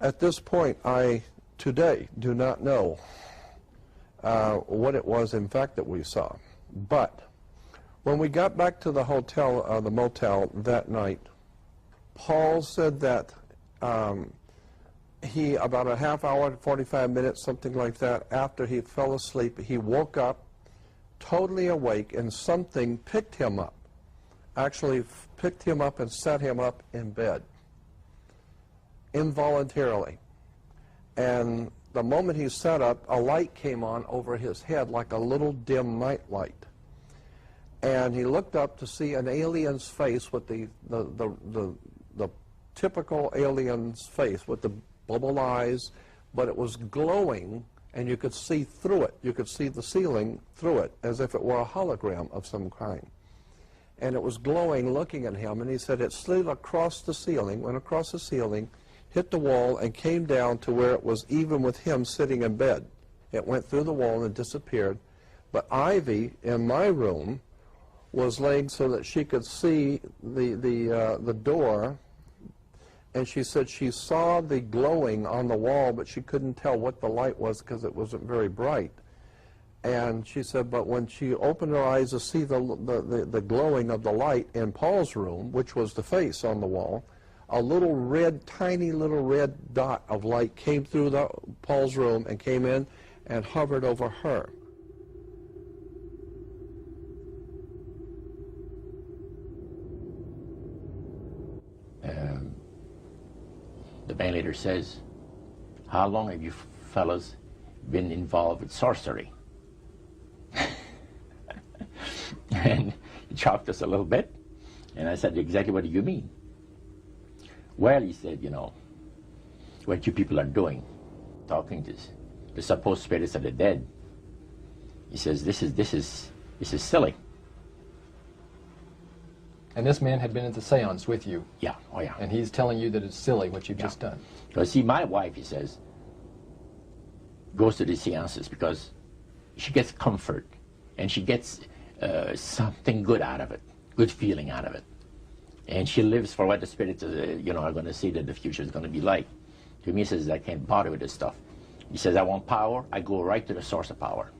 At this point, I today do not know what it was in fact that we saw. But when we got back to the hotel, the motel that night, Paul said that he, about a half hour, 45 minutes, something like that, after he fell asleep, he woke up totally awake, and something picked him up, actually picked him up and set him up in bed, involuntarily. And the moment he sat up, a light came on over his head like a little dim night light. And he looked up to see an alien's face with the typical alien's face with the bubble eyes, but it was glowing, and you could see through it. You could see the ceiling through it, as if it were a hologram of some kind. And it was glowing, looking at him, and he said it slid across the ceiling, went across the ceiling, hit the wall, and came down to where it was even with him sitting in bed. It went through the wall and disappeared. But Ivy, in my room, was laying so that she could see the door, and she said she saw the glowing on the wall, but she couldn't tell what the light was because it wasn't very bright. And she said, but when she opened her eyes to see the glowing of the light in Paul's room, which was the face on the wall, a little red, tiny little red dot of light came through Paul's room and came in and hovered over her. The band leader says, how long have you fellas been involved with sorcery? And he shocked us a little bit, and I said, exactly what do you mean? Well, he said, you know, what you people are doing, talking to the supposed spirits of the dead. He says, this is silly. And this man had been at the seance with you. Yeah, oh yeah. And he's telling you that it's silly what you've just done. Because see, my wife, he says, goes to the seances because she gets comfort and she gets something good out of it, good feeling out of it. And she lives for what the spirits, you know, are going to see that the future is going to be like. To me, he says, I can't bother with this stuff. He says, I want power. I go right to the source of power.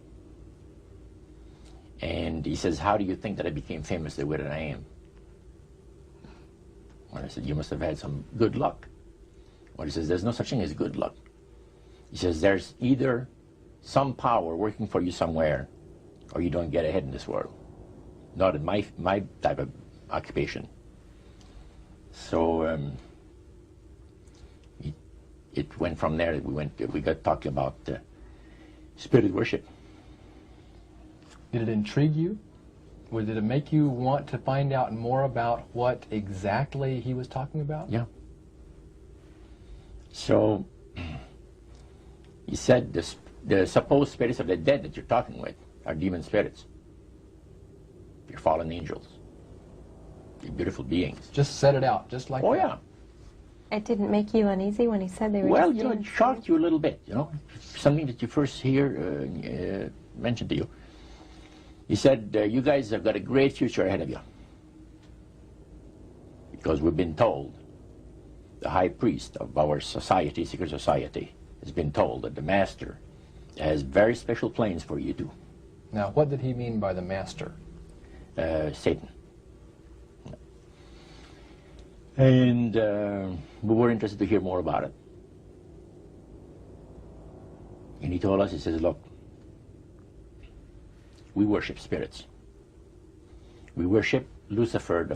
And he says, how do you think that I became famous the way that I am? Well, I said, you must have had some good luck. Well, he says, there's no such thing as good luck. He says, there's either some power working for you somewhere, or you don't get ahead in this world. Not in my type of occupation. So it went from there. We got talking about spirit worship. Did it intrigue you? Or did it make you want to find out more about what exactly he was talking about? Yeah. So he said the supposed spirits of the dead that you're talking with are demon spirits. You're fallen angels. You're beautiful beings. Just set it out, just like that. Oh, yeah. It didn't make you uneasy when he said they were Well, just you know, it shocked you a little bit, you know. Something that you first hear mentioned to you. He said, you guys have got a great future ahead of you. Because we've been told, the high priest of our society, secret society, has been told that the master has very special plans for you too. Now, what did he mean by the master? Satan. And we were interested to hear more about it. And he told us, he says, look, we worship spirits. We worship Lucifer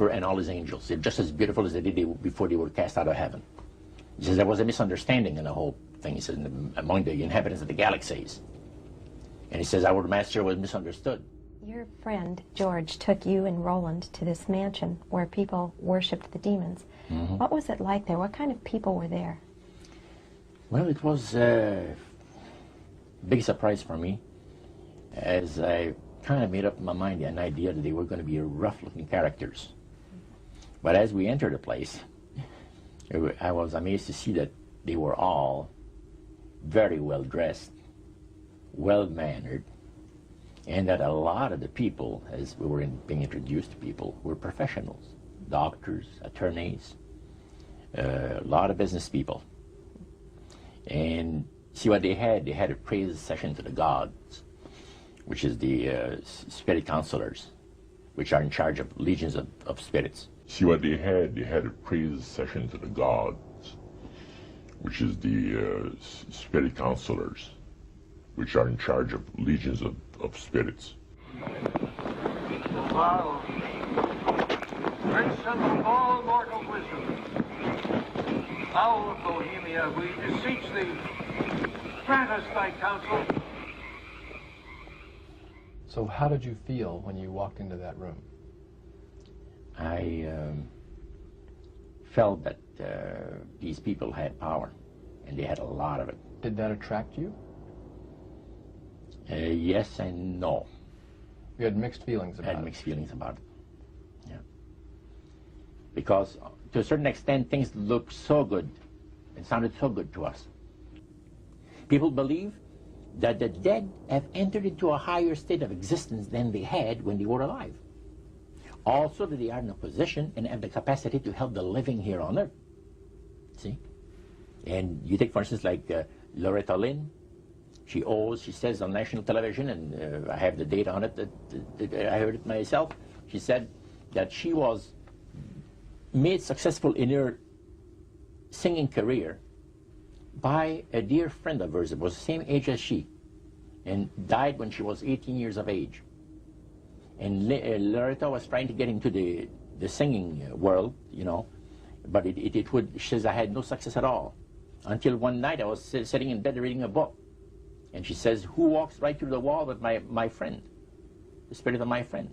and all his angels. They're just as beautiful as they did before they were cast out of heaven. He says there was a misunderstanding in the whole thing. He says among the inhabitants of the galaxies. And he says our master was misunderstood. Your friend, George, took you and Roland to this mansion where people worshipped the demons. Mm-hmm. What was it like there? What kind of people were there? Well, it was a big surprise for me, as I kind of made up in my mind an idea that they were going to be rough-looking characters. But as we entered the place, I was amazed to see that they were all very well-dressed, well-mannered, and that a lot of the people, as we were being introduced to people, were professionals, doctors, attorneys, a lot of business people. And see what they had? They had a praise session to the gods, which is the spirit counselors, which are in charge of legions of spirits. See what they had? They had a praise session to the gods, which is the spirit counselors, which are in charge of legions of spirits. Wow. Great symbol of all mortal wisdom. Owl of Bohemia, we beseech thee, grant us thy counsel. So how did you feel when you walked into that room? I felt that these people had power, and they had a lot of it. Did that attract you? Yes and no. You had mixed feelings I about had it. mixed feelings about it. Yeah. Because to a certain extent, things looked so good and sounded so good to us. People believe that the dead have entered into a higher state of existence than they had when they were alive. Also that they are in a position and have the capacity to help the living here on Earth. See? And you take, for instance, like Loretta Lynn. She says on national television, and I have the data on it, that I heard it myself. She said that she was made successful in her singing career by a dear friend of hers that was the same age as she, and died when she was 18 years of age. And Loretta was trying to get into the singing world, you know, but she says, I had no success at all. Until one night I was sitting in bed reading a book. And she says, who walks right through the wall with my friend, the spirit of my friend?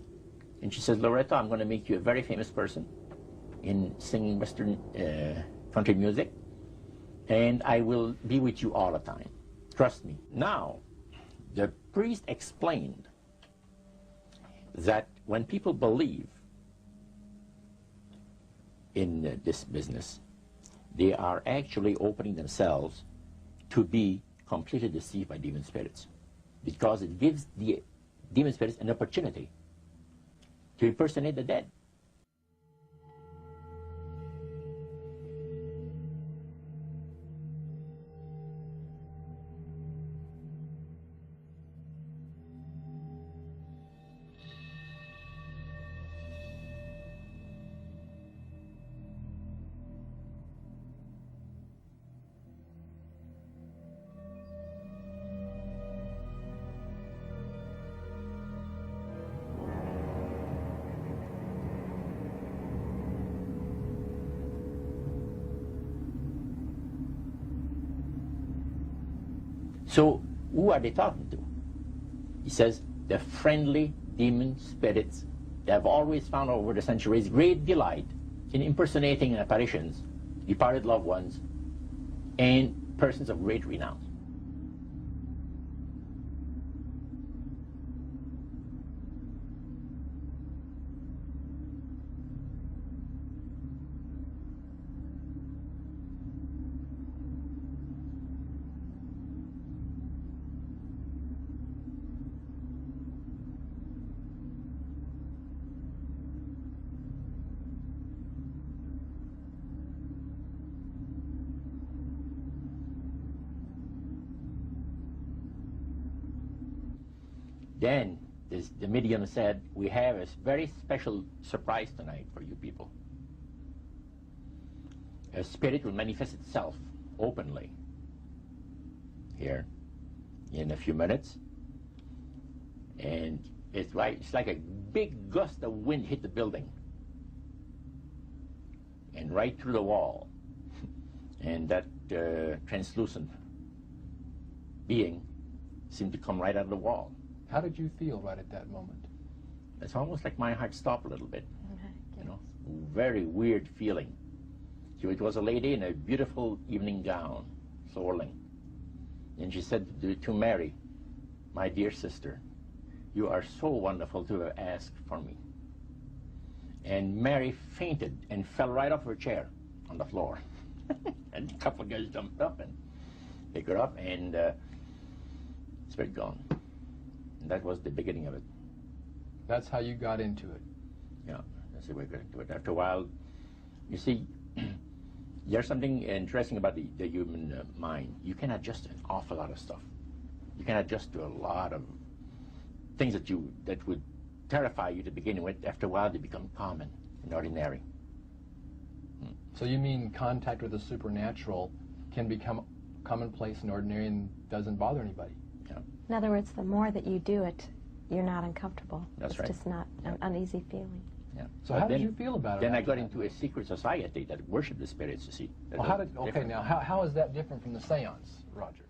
And she says, Loretta, I'm going to make you a very famous person in singing Western country music, and I will be with you all the time. Trust me. Now, the priest explained that when people believe in this business, they are actually opening themselves to be completely deceived by demon spirits, because it gives the demon spirits an opportunity to impersonate the dead. So, who are they talking to? He says, the friendly demon spirits that have always found over the centuries great delight in impersonating apparitions, departed loved ones, and persons of great renown. Then the medium said, we have a very special surprise tonight for you people. A spirit will manifest itself openly here in a few minutes. And it's like a big gust of wind hit the building and right through the wall. And that translucent being seemed to come right out of the wall. How did you feel right at that moment? It's almost like my heart stopped a little bit, you know, very weird feeling. So it was a lady in a beautiful evening gown, swirling. And she said to Mary, my dear sister, you are so wonderful to have asked for me. And Mary fainted and fell right off her chair on the floor. And a couple of guys jumped up and picked her up, and spirit gone. And that was the beginning of it. That's how you got into it. Yeah, that's the way we got into it. After a while, you see, There's something interesting about the human mind. You can adjust to an awful lot of stuff. You can adjust to a lot of things that would terrify you to begin with. After a while, they become common and ordinary. So you mean contact with the supernatural can become commonplace and ordinary and doesn't bother anybody? Yeah. In other words, the more that you do it, you're not uncomfortable. That's it's right. just not an uneasy feeling. Yeah. So how did you feel about it? Then I after got that? into a secret society that worshiped the spirits, you see. Well, okay, now how is that different from the seance, Roger?